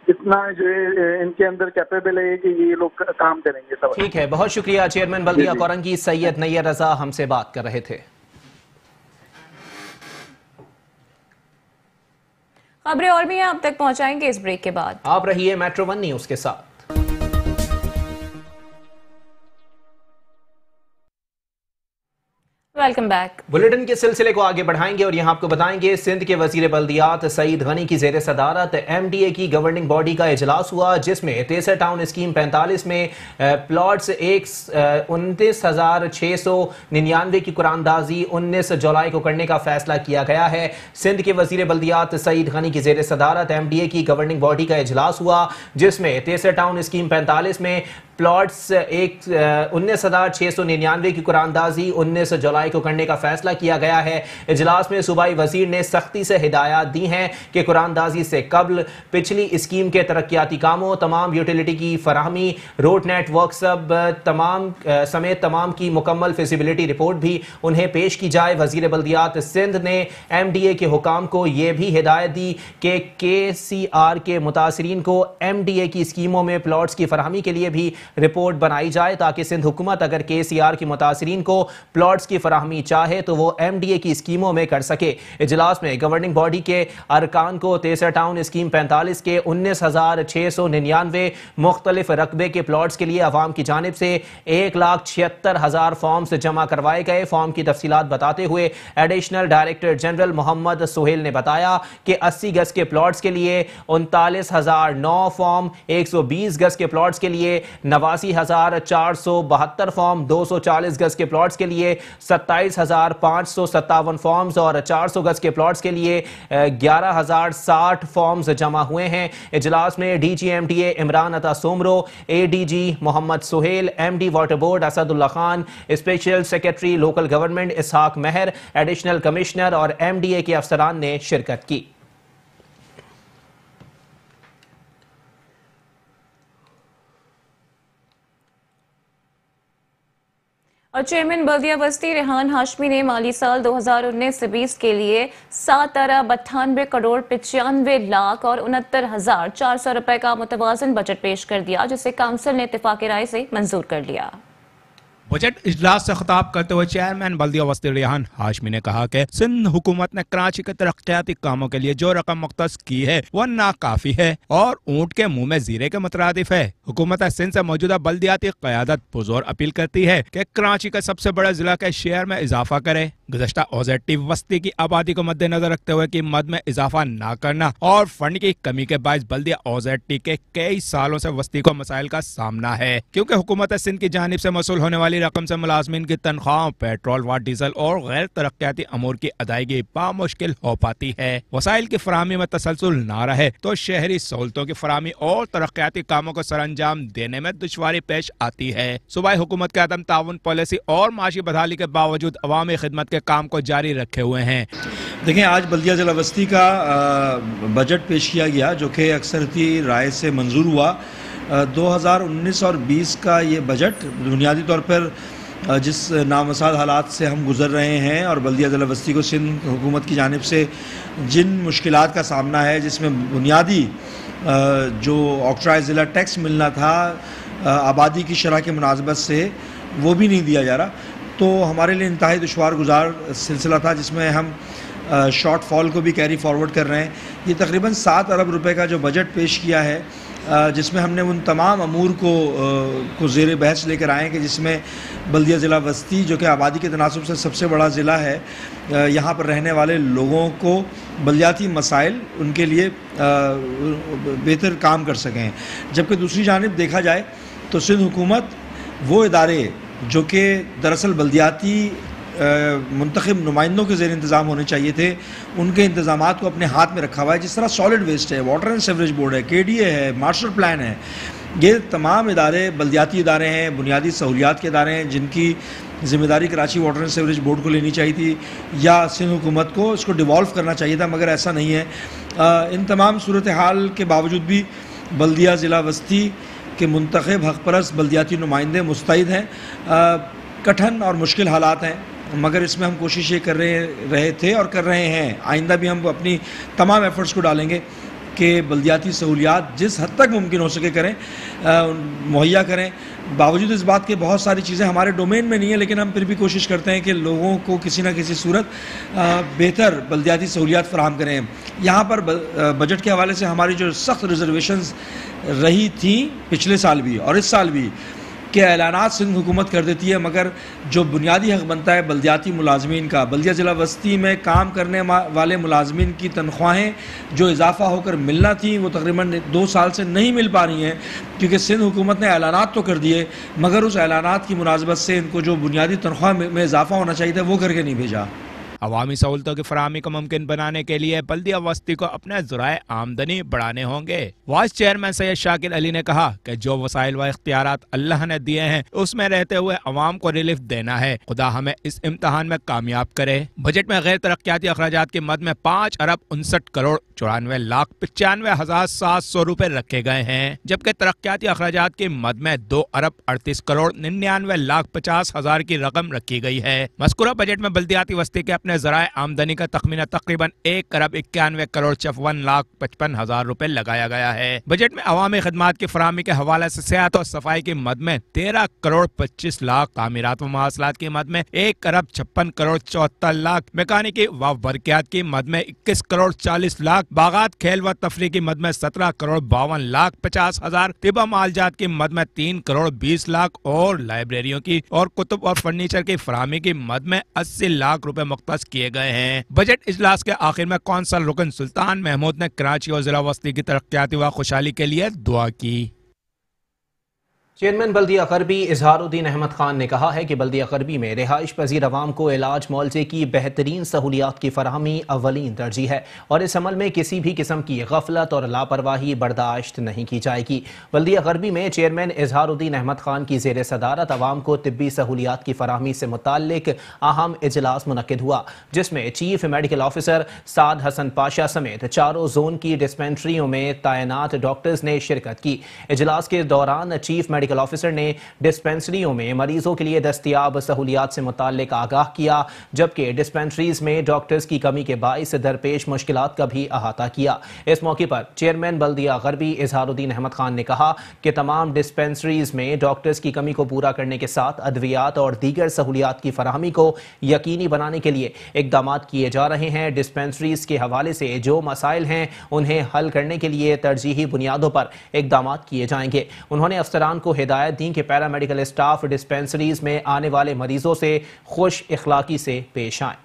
इतना जो है इनके अंदर कैपेबल है कि ये लोग काम करेंगे। सब ठीक है, बहुत शुक्रिया। चेयरमैन बल्दिया कोरंगी सैयद नैयर रजा हमसे बात कर रहे थे। खबरें और भी हैं, आप तक पहुंचाएंगे इस ब्रेक के बाद। आप रहिए मेट्रो 1 न्यूज के साथ। Welcome back. बुलेटिन के सिलसिले को आगे बढ़ाएंगे और यहाँ आपको बताएंगे सिंध के वजीर बल्दियात सईद गनी की जेर सदारत MDA की गवर्निंग बॉडी का इजलास हुआ, जिसमें तेसर टाउन स्कीम 45 में प्लॉट्स 29,699 की कुरानदाजी 19 जुलाई को करने का फैसला किया गया है। सिंध के वजीर बल्दियात सईद गनी की जेर सदारत MDA की गवर्निंग बॉडी का इजलास हुआ, जिसमें तेसर टाउन स्कीम 45 में प्लॉट्स 19,699 की कुरानदाजी 19 जुलाई को करने का फैसला किया गया है। इजलास में सूबाई वजीर ने सख्ती से हिदायत दी हैं कि कुरानदाजी से कबल पिछली स्कीम के तरक्याती कामों, तमाम यूटिलिटी की फराहमी, रोड नेटवर्क समेत तमाम की मुकम्मल फिजिबिलिटी रिपोर्ट भी उन्हें पेश की जाए। वजीर बल्दियात सिंध ने MDA के हुकाम को यह भी हिदायत दी कि KCR के मुतासरीन को MDA की स्कीमों में प्लॉट्स की फराहमी के लिए भी रिपोर्ट बनाई जाए, ताकि सिंध हुकूमत अगर KCR की मुतासरीन को प्लॉट्स की फराहमी चाहे तो वो MDA की स्कीमों में कर सके। इजलास में गवर्निंग बॉडी के अरकान को तेसर टाउन स्कीम 45 के 19,699 मुख्तलिफ रकबे के प्लॉट्स के लिए अवाम की जानिब से 1,76,000 फॉर्म्स जमा करवाए गए। फॉर्म की तफसीलात बताते हुए additional director general Mohammad Sohail ने बताया कि 80 गज के प्लॉट्स के लिए 39,009 फॉर्म, 120 गज के प्लॉट्स के लिए 89,472 फॉर्म, 240 गज के प्लॉट्स के लिए 27,557 फॉर्म्स और 400 गज के प्लॉट्स के लिए 11,060 फॉर्म्स जमा हुए हैं। इजलास में DG MDA Imran Ata Soomro, ADG Mohammad Suhail, MD water board Asadullah Khan, special secretary local government Ishaq Mehar, additional commissioner और MDA के अफसरान ने शिरकत की। और चेयरमैन बल्दिया बस्ती रेहान हाशमी ने माली साल 2019 से 20 के लिए 7 अरब 98 करोड़ 95 लाख और 69,400 रुपए का मुतवाजन बजट पेश कर दिया, जिसे काउंसिल ने इत्तेफाक राय से मंजूर कर लिया। बजट इजलास से खिताब करते हुए चेयरमैन बल्दिया बस्ती रेहान हाशमी ने कहा कि सिंध हुकूमत ने कराची के तरक्याती कामों के लिए जो रकम मुख्तस की है वह नाकाफी है और ऊंट के मुंह में जीरे के मुतरादिफ है। हुकूमत सिंध से मौजूदा बल्दियाती क़यादत पुरजोर अपील करती है कि कराची के सबसे बड़े जिला के शेयर में इजाफा करे। गुज़श्ता OZT वस्ती की आबादी को मद्देनजर रखते हुए कि मद में इजाफा न करना और फंड की कमी के बायस बल्दिया OZT के कई सालों से वस्ती को मसाइल का सामना है, क्योंकि हुकूमत सिंध की जानिब से मसूल होने वाली रकम से मुलाजमीन की तनख्वाहों, पेट्रोल व डीजल और गैर तरक्याती अमूर की अदायगी बामुश्किल हो पाती है। वसाइल की फराहमी में तसलसल न रहे तो शहरी सहूलतों की फराहमी और तरक्याती कामों को सरअंजाम देने में दुश्वारी पेश आती है। सूबाई हुकूमत के अदम ताउन पॉलिसी और माशी बदहाली के बावजूद अवामी खिदमत के काम को जारी रखे हुए हैं। देखें, आज बल्दिया जिला बस्ती का बजट पेश किया गया जो कि अक्सरती राय से मंजूर हुआ। 2019 और 20 का ये बजट बुनियादी तौर पर जिस नामसाद हालात से हम गुज़र रहे हैं और बल्दिया जिला बस्ती को सिंध हुकूमत की जानिब से जिन मुश्किलात का सामना है, जिसमें बुनियादी जो ऑक्ट्राइज ज़िला टैक्स मिलना था आबादी की शरह की मुनासबत से, वो भी नहीं दिया जा रहा, तो हमारे लिए इंतहाई दुश्वार गुजार सिलसिला था, जिसमें हम शॉर्ट फॉल को भी कैरी फॉरवर्ड कर रहे हैं। ये तकरीबन 7 अरब रुपए का जो बजट पेश किया है, जिसमें हमने उन तमाम अमूर को ज़ेर बहस लेकर आए हैं कि जिसमें बल्दिया ज़िला बस्ती जो कि आबादी के तनासब से सबसे बड़ा ज़िला है, यहाँ पर रहने वाले लोगों को बल्दियाती मसाइल उनके लिए बेहतर काम कर सकें। जबकि दूसरी जानिब देखा जाए तो सिंध हुकूमत वो इदारे जो कि दरअसल बल्दियाती मुंतखब नुमाइंदों के ज़ेर इंतज़ाम होने चाहिए थे, उनके इंतज़ामात को अपने हाथ में रखा हुआ है। जिस तरह सॉलिड वेस्ट है, वाटर एंड सीवरेज बोर्ड है, KDA है, मास्टर प्लान है, ये तमाम इदारे बल्दियाती इदारे हैं, बुनियादी सहूलियात के इदारे हैं, जिनकी ज़िम्मेदारी Karachi water and sewerage board को लेनी चाहिए थी या सिंध हुकूमत को इसको डिवॉल्व करना चाहिए था, मगर ऐसा नहीं है। इन तमाम सूरत हाल के बावजूद भी बल्दिया ज़िला बस्ती के मुंतखब हक़-परस्त बल्दियाती नुमाइंदे मुस्तैद हैं। कठिन और मुश्किल हालात हैं, मगर इसमें हम कोशिश ये कर रहे थे और कर रहे हैं। आइंदा भी हम अपनी तमाम एफ़र्ट्स को डालेंगे कि बल्दियाती सहूलियात जिस हद तक मुमकिन हो सके करें, मुहैया करें। बावजूद इस बात के बहुत सारी चीज़ें हमारे डोमेन में नहीं है, लेकिन हम फिर भी कोशिश करते हैं कि लोगों को किसी न किसी सूरत बेहतर बल्दियाती सहूलियात फराहम करें। यहाँ पर बजट के हवाले से हमारी जो सख्त रिजर्वेशंस रही थी पिछले साल भी और इस साल भी, के ऐलानात सिंध हुकूमत कर देती है, मगर जो बुनियादी हक़ बनता है बल्दियाती मुलाजमीन का, बल्दिया ज़िला बस्ती में काम करने वाले मुलाजमीन की तनख्वाहें जो इजाफ़ा होकर मिलना थी वो तकरीबन 2 साल से नहीं मिल पा रही हैं, क्योंकि सिंध हुकूमत ने ऐलानात तो कर दिए मगर उस ऐलानात की मुनासबत से इनको जो बुनियादी तनख्वाह में इजाफ़ा होना चाहिए था वो करके नहीं भेजा। अवामी सहूलतों की फराहमी को मुमकिन बनाने के लिए बल्दिया बस्ती को अपने ज़राए आमदनी बढ़ाने होंगे। वाइस चेयरमैन सैयद शाकिर अली ने कहा कि जो वसाइल व इख्तियारात अल्लाह ने दिए हैं उसमें रहते हुए अवाम को रिलीफ देना है। खुदा हमें इस इम्तहान में कामयाब करे। बजट में गैर तरक्याती अखराजात की मद में 5 अरब 59 करोड़ 94,95,700 रुपए रखे गए हैं, जबकि तरक्याती अखराजात की मद में 2 अरब 38 करोड़ 99,50,000 की रकम रखी गई है। मज़कूरा बजट में बल्दियाती बस्ती के अपने ज़राए आमदनी का तखमीना तकरीबन 1 अरब 91 करोड़ 54,55,000 रुपए लगाया गया है। बजट में अवामी खदमात की फराहमी के हवाले से सेहत और सफाई की मद में 13 करोड़ 25 लाख, तामीरात व मवासलात की मद में 1 अरब 56 करोड़ 74 लाख, मैकानिकी व बरकियात की मद में 21 करोड़ 40 लाख, बागात खेल व तफरी की मद में 17 करोड़ 52 लाख 50,000, तिबा मालजात की मद में 3 करोड़ 20 लाख और लाइब्रेरियों की और कुतुब और फर्नीचर की फराहमी की मद में 80 लाख रुपए मुख्तस किए गए हैं। बजट इजलास के आखिर में कौंसल रुकन सुल्तान महमूद ने कराची और जिला बस्ती की तरक्याती व खुशहाली के लिए दुआ की। चेयरमैन बल्दिया गरबी इजहारुद्दीन अहमद खान ने कहा है कि बल्दिया गरबी में रिहाइश पजीर अवाम को इलाज मुआवजे की बेहतरीन सहूलियात की फराहमी अवलीन तरजीह है और इस अमल में किसी भी किस्म की गफलत और लापरवाही बर्दाश्त नहीं की जाएगी। बल्दिया गरबी में चेयरमैन इजहारुद्दीन अहमद खान की जेर सदारत अवाम को तिब्बी सहूलियात की फराहमी से मुताल्लिक अहम इजलास मुनक्किद हुआ, जिसमें चीफ मेडिकल ऑफिसर साद हसन पाशा समेत 4 जोन की डिस्पेंसरियों में तैनात डॉक्टर्स ने शिरकत की। इजलास के दौरान चीफ मेडिकल ऑफिसर ने डिस्पेंसरियों में मरीजों के लिए दस्तियाब सहूलियात से मुताल्लिक आगाह किया, जबकि डिस्पेंसरीज में डॉक्टर्स की कमी के बाइस दरपेश मुश्किलात का भी अहाता किया। इस मौके पर चेयरमैन बल्दिया गरबी इजहारुद्दीन अहमद खान ने कहा कि तमाम डिस्पेंसरीज में डॉक्टर्स की कमी को पूरा करने के साथ अद्वियात और दीगर सहूलियात की फराहमी को यकीनी बनाने के लिए इकदाम किए जा रहे हैं। डिस्पेंसरीज के हवाले से जो मसाइल हैं उन्हें हल करने के लिए तरजीही बुनियादों पर इकदाम किए जाएंगे। उन्होंने अफसरान को हिदायत दी कि पैरामेडिकल स्टाफ डिस्पेंसरीज में आने वाले मरीजों से खुश इखलाकी से पेश आए।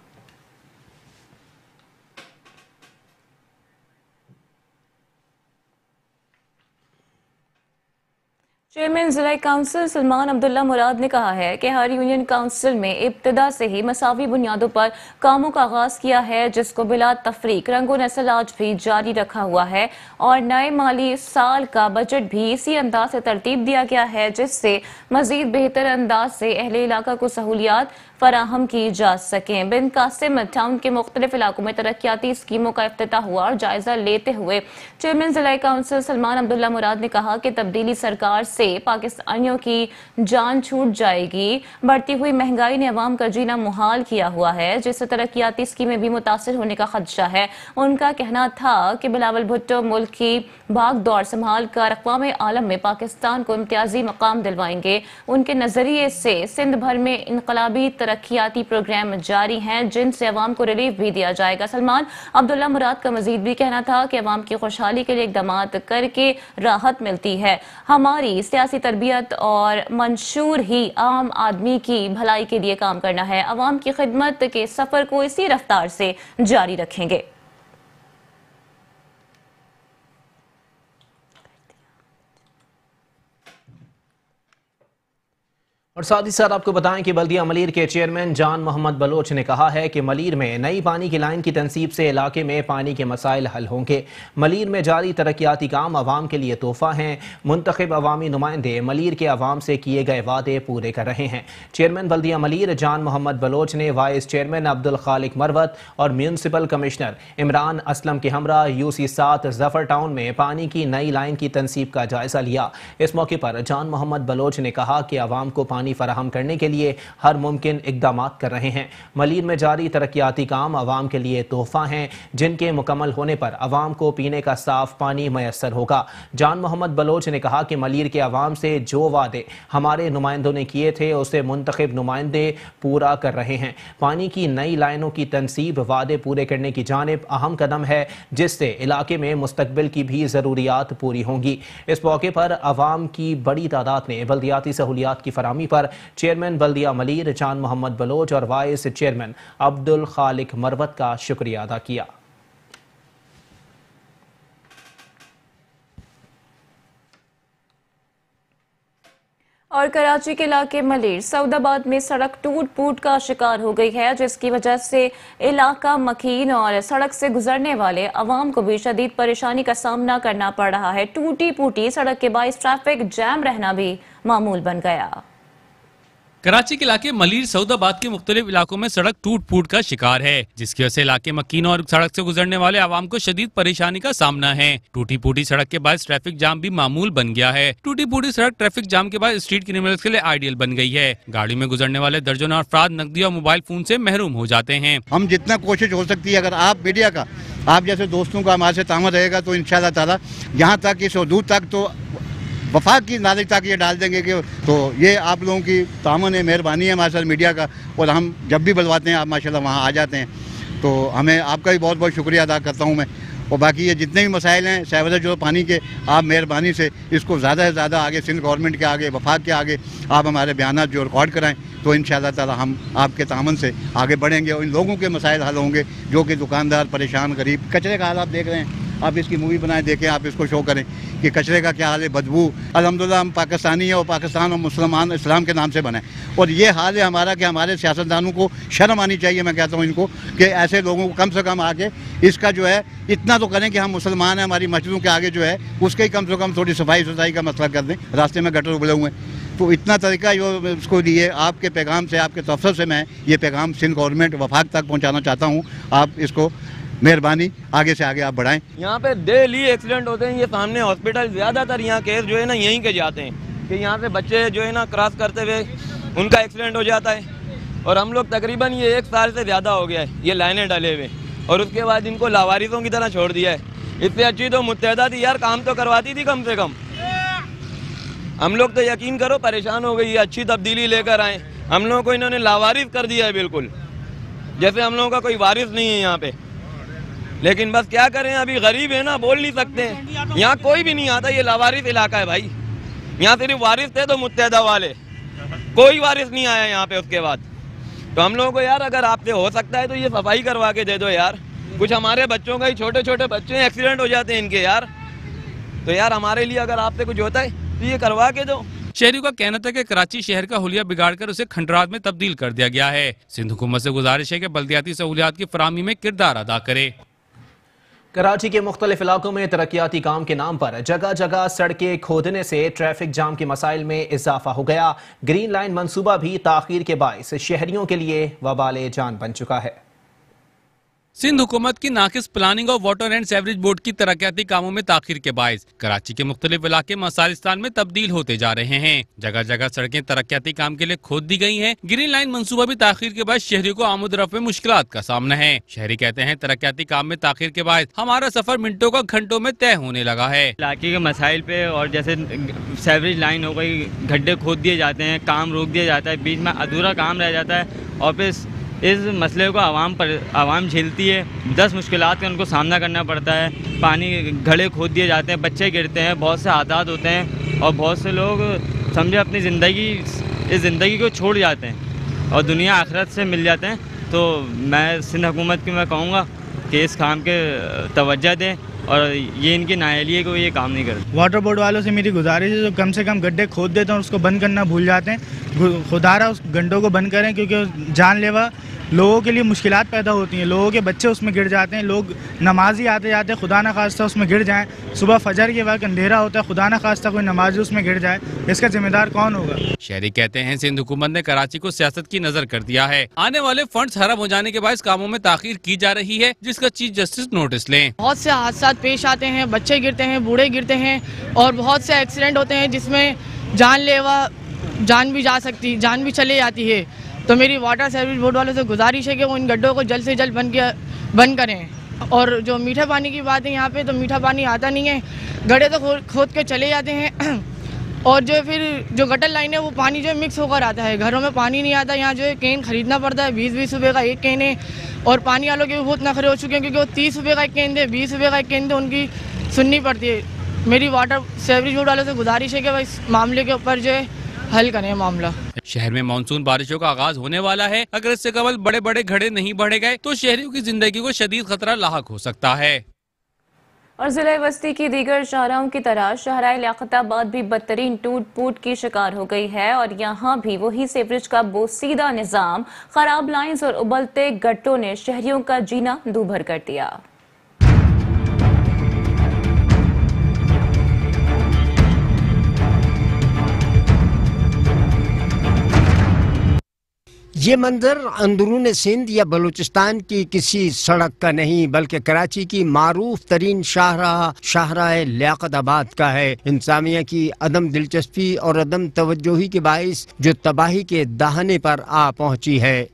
चेयरमैन जिला काउंसिल सलमान अब्दुल्ला मुराद ने कहा है कि हर यूनियन काउंसिल में इब्तिदा से ही मसावी बुनियादों पर कामों का आगाज किया है, जिसको बिला तफरीक रंगो नस्ल आज भी जारी रखा हुआ है और नए माली साल का बजट भी इसी अंदाज से तरतीब दिया गया है, जिससे मजीद बेहतर अंदाज से अहले इलाका को सहूलियात फराहम की जा सकें। बिन कासिम टाउन के मुख्तलिफ इलाकों में तरक्याती स्कीमों का इफ्तिताह हुआ और जायजा लेते हुए चेयरमैन जिला काउंसिल सलमान अब्दुल्ला मुराद ने कहा कि तब्दीली सरकार से पाकिस्तानियों की जान छूट जाएगी। बढ़ती हुई महंगाई ने अवाम का जीना मुहाल किया हुआ है, जिससे तरक्याती स्कीमें भी मुतासिर होने का खदशा है। उनका कहना था कि बिलावल भुट्टो मुल्क की भाग दौड़ संभाल कर अक़वाम आलम में पाकिस्तान को इम्तियाजी मकाम दिलवाएंगे। उनके नजरिए से सिंध भर में इनकलाबी तरक्याती प्रोग्राम जारी हैं, जिनसे अवाम को रिलीफ भी दिया जाएगा। सलमान अब्दुल्ला मुराद का मजीद भी कहना था कि अवाम की खुशहाली के लिए इक़दाम करके राहत मिलती है। हमारी सियासी तरबियत और मंशूर ही आम आदमी की भलाई के लिए काम करना है। अवाम की खिदमत के सफर को इसी रफ्तार से जारी रखेंगे। और साथ ही साथ आपको बताएं कि बल्दिया मलीर के चेयरमैन जान मोहम्मद बलोच ने कहा है कि मलीर में नई पानी की लाइन की तनसीब से इलाके में पानी के मसाइल हल होंगे। मलीर में जारी तरक्याती काम आवाम के लिए तोहफा हैं। मुंतखब अवामी नुमाइंदे मलीर के अवाम से किए गए वादे पूरे कर रहे हैं। चेयरमैन बल्दिया मलीर जान मोहम्मद बलोच ने वाइस चेयरमैन अब्दुल खालिक मरवत और म्यूनसिपल कमिश्नर इमरान असलम के हमरा UC 7 जफर टाउन में पानी की नई लाइन की तनसीब का जायजा लिया। इस मौके पर जान मोहम्मद बलोच ने कहा कि आवाम को पानी फराहम करने के लिए हर मुमकिन इकदाम कर रहे हैं। मलीर में जारी तरक्याती काम आवाम के लिए तोहफा हैं, जिनके मुकम्मल होने पर आवाम को पीने का साफ पानी मैसर होगा। जान मोहम्मद बलोच ने कहा कि मलीर के आवाम से जो वादे हमारे नुमाइंदों ने किए थे उसे मुंतखब नुमाइंदे पूरा कर रहे हैं। पानी की नई लाइनों की तनसीब वादे पूरे करने की जानिब अहम कदम है, जिससे इलाके में मुस्तकबिल की भी ज़रूरियात पूरी होंगी। इस मौके पर आवाम की बड़ी तादाद ने बल्दियाती सहूलियात की फराहमी पर चेयरमैन बल्दिया मलीर जान मोहम्मद बलोच और वाइस चेयरमैन अब्दुल खालिक मरवत का शुक्रिया अदा किया। और कराची के इलाके मलीर सऊदाबाद में सड़क टूट फूट का शिकार हो गई है, जिसकी वजह से इलाका मकीन और सड़क से गुजरने वाले अवाम को भी शदीद परेशानी का सामना करना पड़ रहा है। टूटी फूटी सड़क के बाइस ट्रैफिक जैम रहना भी मामूल बन गया। कराची के इलाके मलीर सऊदाबाद के मुख्तलिफ इलाकों में सड़क टूट फूट का शिकार है, जिसकी वजह से इलाके मकीन और सड़क से गुजरने वाले आवाम को शदीद परेशानी का सामना है। टूटी फूटी सड़क के बाद ट्रैफिक जाम भी मामूल बन गया है। टूटी फूटी सड़क ट्रैफिक जाम के बाद स्ट्रीट क्रिमिनल्स के लिए आइडियल बन गई है। गाड़ी में गुजरने वाले दर्जनों अफराद नकदी और मोबाइल फोन से महरूम हो जाते हैं। हम जितना कोशिश हो सकती है, अगर आप मीडिया का, आप जैसे दोस्तों का हमारे से तामत रहेगा तो इंशाअल्लाह ताला यहाँ तक इस हदूद तक तो वफाक की नागरिकता की ये डाल देंगे कि तो ये आप लोगों की तामन है, मेहरबानी है हमारे साथ मीडिया का। और हम जब भी बुलवाते हैं आप माशाल्लाह वहाँ आ जाते हैं, तो हमें आपका भी बहुत बहुत शुक्रिया अदा करता हूँ मैं। और बाकी ये जितने भी मसाइल हैं सहवजत जो पानी के, आप मेहरबानी से इसको ज़्यादा से ज़्यादा आगे सिंध गवर्नमेंट के आगे, वफाक के आगे आप हमारे बयान जो रिकॉर्ड कराएं, तो इंशाअल्लाह ताला हम आपके तामन से आगे बढ़ेंगे और इन लोगों के मसाइल हल होंगे जो कि दुकानदार परेशान, गरीब। कचरे का हाल आप देख रहे हैं, आप इसकी मूवी बनाएं, देखें, आप इसको शो करें कि कचरे का क्या हाल है, बदबू। अल्हम्दुलिल्लाह हम पाकिस्तानी हैं और पाकिस्तान और मुसलमान इस्लाम के नाम से बने, और ये हाल है हमारा कि हमारे सियासतदानों को शर्म आनी चाहिए। मैं कहता हूँ इनको कि ऐसे लोगों को कम से कम आके इसका जो है इतना तो करें कि हम मुसलमान हैं, हमारी मस्जिदों के आगे जो है उसके ही कम से कम थोड़ी सफाई सुथराई का मसला कर दें। रास्ते में गटर उबले हुए हैं, तो इतना तरीका जो उसको लिए आपके पैगाम से, आपके तफसर से मैं ये पैगाम सिंध गवर्नमेंट वफाक तक पहुँचाना चाहता हूँ। आप इसको मेहरबानी आगे से आगे आप बढ़ाएं। यहाँ पे डेली एक्सीडेंट होते हैं, ये सामने हॉस्पिटल, ज़्यादातर यहाँ केस जो है ना यहीं के जाते हैं। कि यहाँ से बच्चे जो है ना क्रॉस करते हुए उनका एक्सीडेंट हो जाता है। और हम लोग तकरीबन ये 1 साल से ज़्यादा हो गया है ये लाइनें डाले हुए, और उसके बाद इनको लावारिसों की तरह छोड़ दिया है। इससे अच्छी तो मुत्तहदा थी यार, काम तो करवाती थी कम से कम। हम लोग तो यकीन करो परेशान हो गई, ये अच्छी तब्दीली लेकर आए, हम लोगों को इन्होंने लावारिस कर दिया है बिल्कुल, जैसे हम लोगों का कोई वारिस नहीं है यहाँ पे। लेकिन बस क्या करें, अभी गरीब है ना, बोल नहीं सकते हैं। यहाँ कोई भी नहीं आता, ये लावारिस इलाका है भाई। यहाँ सिर्फ वारिस थे तो मुत्तहदा वाले, कोई वारिस नहीं आया यहाँ पे। उसके बाद तो हम लोगों को यार अगर आपसे हो सकता है तो ये सफाई करवा के दे दो यार। कुछ हमारे बच्चों का ही, छोटे छोटे बच्चे हैं, एक्सीडेंट हो जाते हैं इनके यार। तो यार हमारे लिए अगर आपसे कुछ होता है तो ये करवा के दो। शहरियों का कहना था कि कराची शहर का हुलिया बिगाड़कर उसे खंडरात में तब्दील कर दिया गया है। सिंध हुकूमत से गुजारिश है कि बल्दियाती सहूलियात की फराहमी में किरदार अदा करे। कराची के मुख्तलिफ इलाकों में तरक्याती काम के नाम पर जगह जगह सड़कें खोदने से ट्रैफिक जाम के मसाइल में इजाफा हो गया। ग्रीन लाइन मंसूबा भी ताखीर के बाइस शहरियों के लिए वबाले जान बन चुका है। सिंध हुकूमत की नाकिस प्लानिंग और वाटर एंड सीवरेज बोर्ड की तरक्याती कामों में ताखीर के बाइस कराची के मुख्तलिफ इलाके मसालिस्तान में तब्दील होते जा रहे हैं। जगह जगह सड़कें तरक्याती काम के लिए खोद दी गई हैं। ग्रीन लाइन मंसूबा भी ताखीर के बाद शहरियों को आमद रफ्त में मुश्किलात का सामना है। शहरी कहते हैं तरक्याती काम में ताखीर के बाद हमारा सफर मिनटों का घंटों में तय होने लगा है। इलाके के मसाइल पे और जैसे सीवरेज लाइन हो गई, गड्ढे खोद दिए जाते हैं, काम रोक दिया जाता है, बीच में अधूरा काम रह जाता है और फिर इस मसले को आवाम झेलती है। 10 मुश्किलात का उनको सामना करना पड़ता है। पानी घड़े खोद दिए जाते हैं, बच्चे गिरते हैं, बहुत से हादसात होते हैं और बहुत से लोग समझे अपनी इस ज़िंदगी को छोड़ जाते हैं और दुनिया आखिरत से मिल जाते हैं। तो मैं सिंध हुकूमत की मैं कहूँगा कि इस काम के तवज्जो दें और ये इनकी नाअहली है कि वो ये काम नहीं करते। वाटर बोर्ड वालों से मेरी गुजारिश है जो कम से कम गड्ढे खोद देते हैं और उसको बंद करना भूल जाते हैं, खुदारा उस गड्ढों को बंद करें, क्योंकि जानलेवा लोगों के लिए मुश्किलात पैदा होती हैं। लोगों के बच्चे उसमें गिर जाते हैं, लोग नमाजी आते जाते खुदा न खास्ता उसमें गिर जाएं। सुबह फजर के वक्त अंधेरा होता है, खुदा न खास्ता कोई नमाजी उसमें गिर जाए, इसका जिम्मेदार कौन होगा? शहरी कहते हैं सिंध हुकूमत ने कराची को सियासत की नजर कर दिया है। आने वाले फंड्स हड़प हो जाने के बाद कामों में ताखीर की जा रही है, जिसका चीफ जस्टिस नोटिस लें। बहुत से हादसा पेश आते हैं, बच्चे गिरते हैं, बूढ़े गिरते हैं और बहुत से एक्सीडेंट होते हैं जिसमें जानलेवा जान भी चले जाती है। तो मेरी वाटर सर्विस बोर्ड वालों से गुजारिश है कि वो इन गड्ढों को जल्द से जल्द बंद करें। और जो मीठा पानी की बात है, यहाँ पे तो मीठा पानी आता नहीं है, गड्ढे तो खोद के चले जाते हैं और जो फिर जो गटर लाइन है वो पानी जो है मिक्स होकर आता है, घरों में पानी नहीं आता। यहाँ जो है कैन खरीदना पड़ता है, 20-20 रुपये का एक कैन है और पानी वालों के भी बहुत नखरे हो चुके हैं क्योंकि वो 30 रुपये का एक कैन दे, 20 रुपये का एक कैन दे, उनकी सुननी पड़ती है। मेरी वाटर सर्विस बोर्ड वालों से गुजारिश है कि भाई इस मामले के ऊपर जो है हल करें मामला। शहर में मानसून बारिशों का आगाज होने वाला है। अगर इससे कबल बड़े बड़े घड़े नहीं बढ़े गए तो शहरियों की जिंदगी को शदीद खतरा लाहक हो सकता है। और जिले बस्ती की दीगर शाहराओं की तरह शाहराए लियाकताबाद भी बदतरीन टूट फूट की शिकार हो गई है और यहाँ भी वही सीवरेज का बोसीदा निजाम, खराब लाइंस और उबलते गड्ढों ने शहरियों का जीना दूभर कर दिया। ये मंजर अंदरून सिंध या बलूचिस्तान की किसी सड़क का नहीं बल्कि कराची की मारूफ तरीन शाहराए लियाकताबाद का है। इंतजामिया की अदम दिलचस्पी और अदम तवज्जोही के बाइस जो तबाही के दाहने पर आ पहुंची है।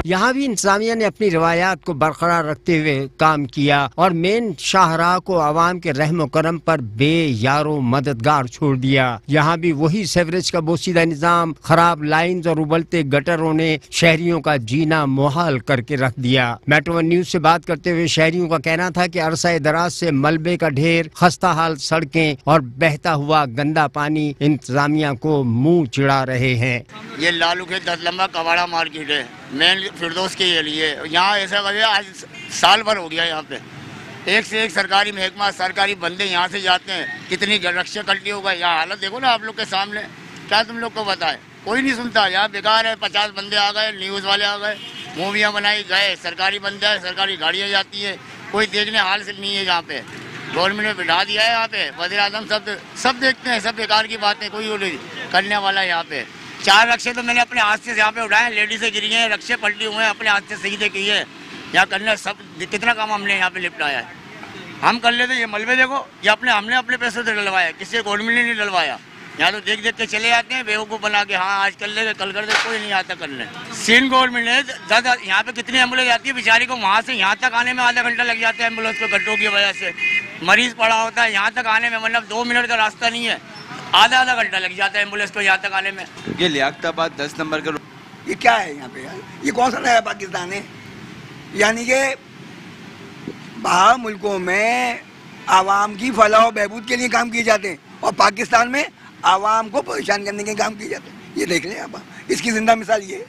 यहाँ भी इंतजामिया ने अपनी रवायात को बरकरार रखते हुए काम किया और मेन शाहराह को आवाम के रहम करम पर बेयारो मददगार छोड़ दिया। यहाँ भी वही सीवरेज का बोसीदा निजाम, खराब लाइंस और उबलते गटरों ने शहरियों का जीना मुहाल करके रख दिया। मेट्रो वन न्यूज से बात करते हुए शहरियों का कहना था कि अरसा दराज से मलबे का ढेर, खस्ता हाल सड़कें और बहता हुआ गंदा पानी इंतजामिया को मुँह चिढ़ा रहे हैं। ये लालू के 10 लंबा कबाड़ा मार्केट है, मेन फिरदौस के लिए। यहाँ ऐसा लगे आज साल भर हो गया, यहाँ पे एक से एक सरकारी महकमा, सरकारी बंदे यहाँ से जाते हैं। कितनी रक्षा कल्टी होगा, यहाँ हालत देखो ना आप लोग के सामने। क्या तुम लोग को बताए, कोई नहीं सुनता। यहाँ बेकार है, 50 बंदे आ गए, न्यूज़ वाले आ गए, मूवियाँ बनाई गए, सरकारी बंदे आए, सरकारी गाड़ियाँ जाती है, कोई देखने हाल से नहीं है। यहाँ पे गवर्नमेंट ने बिठा दिया है, यहाँ पे वज़ीर आज़म सब देखते हैं, सब बेकार की बातें, कोई करने वाला है यहाँ पे। 4 रक्शे तो मैंने अपने हाथ से यहाँ पे उठाए, लेडीजें गिरी हैं, रक्शे पलटी हुए हैं, अपने हाथ से सीधे किए हैं। यहाँ करना सब कितना काम हमने यहाँ पे निपटाया है। हम कर लेते, ये मलबे देखो, ये हमने अपने पैसे से डलवाया, किसी गवर्नमेंट ने नहीं डलवाया। यहाँ तो देख देख के चले जाते हैं बेवकूफ़ बना के, हाँ आज कर लेंगे कल कर दे, कोई नहीं आता करने। सीन गवर्नमेंट है ज़्यादा। यहाँ पे कितनी एम्बुलेंस आती है बेचारी को, वहाँ से यहाँ तक आने में आधा घंटा लग जाता है एम्बुलेंस को, गड्ढों की वजह से मरीज पड़ा होता है। यहाँ तक आने में मतलब 2 मिनट का रास्ता नहीं है, आधा घंटा लग जाता है एम्बुलेंस को यहाँ तक आने में। ये लियाकताबाद 10 नंबर का ये क्या है यहाँ पे यार? ये कौन सा नया पाकिस्तान है? यानी कि बाहर मुल्कों में आवाम की फलाह और बहबूद के लिए काम किए जाते हैं और पाकिस्तान में आवाम को परेशान करने के काम किए जाते हैं। ये देख लें आप, इसकी जिंदा मिसाल ये है।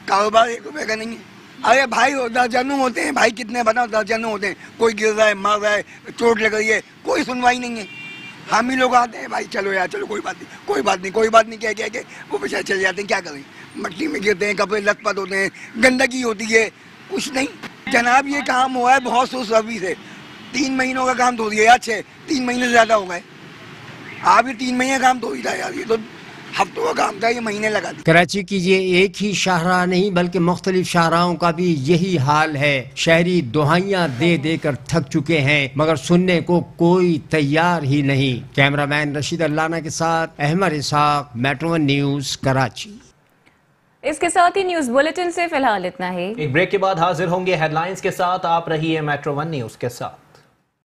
कारोबार 1 रुपये का नहीं है। अरे भाई दर्जनों होते हैं, भाई कितने बताओ, दर्जनों होते हैं। कोई गिर रहा है, मर रहा है, चोट लग रही है, कोई सुनवाई नहीं है। हम ही लोग आते हैं, भाई चलो यार चलो, कोई बात नहीं कोई बात नहीं कोई बात नहीं कह के वो बेचारे चले जाते हैं। क्या करें, मट्टी में गिरते हैं, कपड़े लथपथ होते हैं, गंदगी होती है, कुछ नहीं। जनाब ये काम हुआ है बहुत सोच सर्विस है, 3 महीनों का काम धो दिया, अच्छे 3 महीने से ज़्यादा हो गए। आप ये 3 महीने काम धो ही था यार, ये तो हफ्तों का काम था, ये महीने लगा दिए। कराची की ये एक ही शाहराह नहीं बल्कि मुख्तलिफ शाहराहों का भी यही हाल है। शहरी दुहाइयां दे देकर थक चुके हैं मगर सुनने को कोई तैयार ही नहीं। कैमरामैन रशीद अल्लाना के साथ अहमद इसाक, मेट्रो 1 न्यूज़, कराची। इसके साथ ही न्यूज़ बुलेटिन से फिलहाल इतना ही। एक ब्रेक के बाद हाजिर होंगे हेडलाइंस के साथ। आप रहिए मेट्रो 1 न्यूज़ के साथ।